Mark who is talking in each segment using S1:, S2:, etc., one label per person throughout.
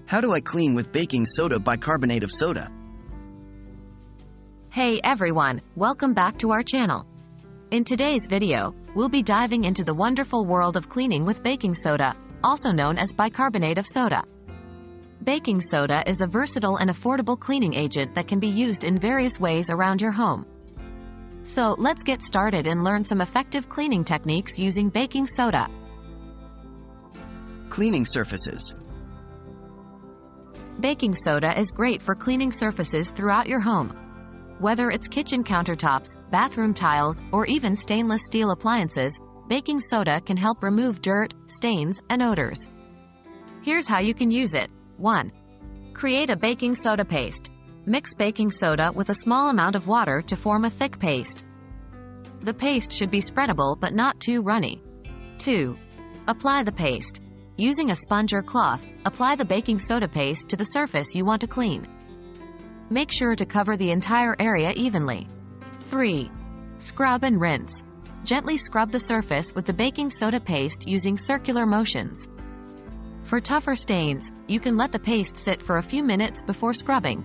S1: How do I clean with baking soda bicarbonate of soda?
S2: Hey everyone, welcome back to our channel. In today's video, we'll be diving into the wonderful world of cleaning with baking soda, also known as bicarbonate of soda. Baking soda is a versatile and affordable cleaning agent that can be used in various ways around your home. So let's get started and learn some effective cleaning techniques using baking soda.
S1: Cleaning surfaces.
S2: Baking soda is great for cleaning surfaces throughout your home. Whether it's kitchen countertops, bathroom tiles, or even stainless steel appliances, baking soda can help remove dirt, stains, and odors. Here's how you can use it. 1. Create a baking soda paste. Mix baking soda with a small amount of water to form a thick paste. The paste should be spreadable but not too runny. 2. Apply the paste. Using a sponge or cloth, apply the baking soda paste to the surface you want to clean. Make sure to cover the entire area evenly. 3. Scrub and rinse. Gently scrub the surface with the baking soda paste using circular motions. For tougher stains, you can let the paste sit for a few minutes before scrubbing.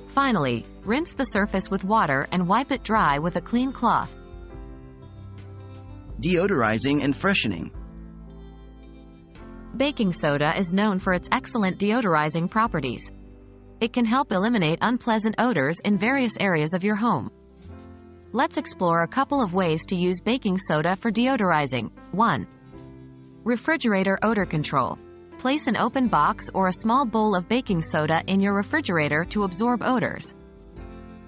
S2: Finally, rinse the surface with water and wipe it dry with a clean cloth.
S1: Deodorizing and freshening.
S2: Baking soda is known for its excellent deodorizing properties. It can help eliminate unpleasant odors in various areas of your home. Let's explore a couple of ways to use baking soda for deodorizing. 1. Refrigerator odor control. Place an open box or a small bowl of baking soda in your refrigerator to absorb odors.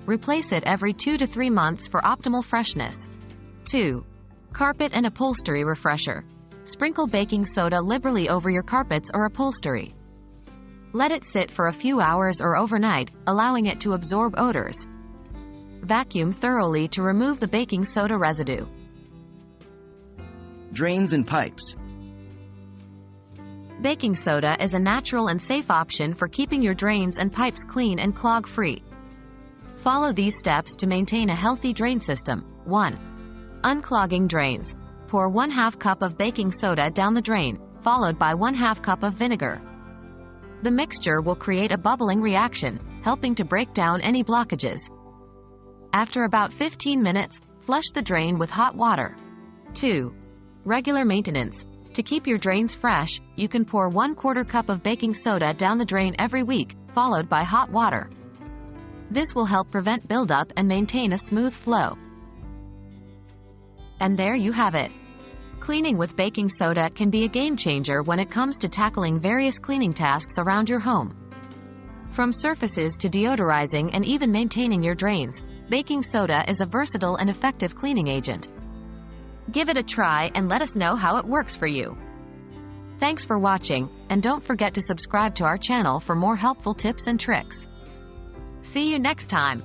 S2: Replace it every 2 to 3 months for optimal freshness. 2. Carpet and upholstery refresher. Sprinkle baking soda liberally over your carpets or upholstery. Let it sit for a few hours or overnight, allowing it to absorb odors. Vacuum thoroughly to remove the baking soda residue.
S1: Drains and pipes.
S2: Baking soda is a natural and safe option for keeping your drains and pipes clean and clog-free. Follow these steps to maintain a healthy drain system. 1. Unclogging drains. Pour 1/2 cup of baking soda down the drain, followed by 1/2 cup of vinegar. The mixture will create a bubbling reaction, helping to break down any blockages. After about 15 minutes, flush the drain with hot water. 2. Regular maintenance. To keep your drains fresh, you can pour 1/4 cup of baking soda down the drain every week, followed by hot water. This will help prevent buildup and maintain a smooth flow. And there you have it. Cleaning with baking soda can be a game changer when it comes to tackling various cleaning tasks around your home. From surfaces to deodorizing and even maintaining your drains, baking soda is a versatile and effective cleaning agent. Give it a try and let us know how it works for you. Thanks for watching, and don't forget to subscribe to our channel for more helpful tips and tricks. See you next time.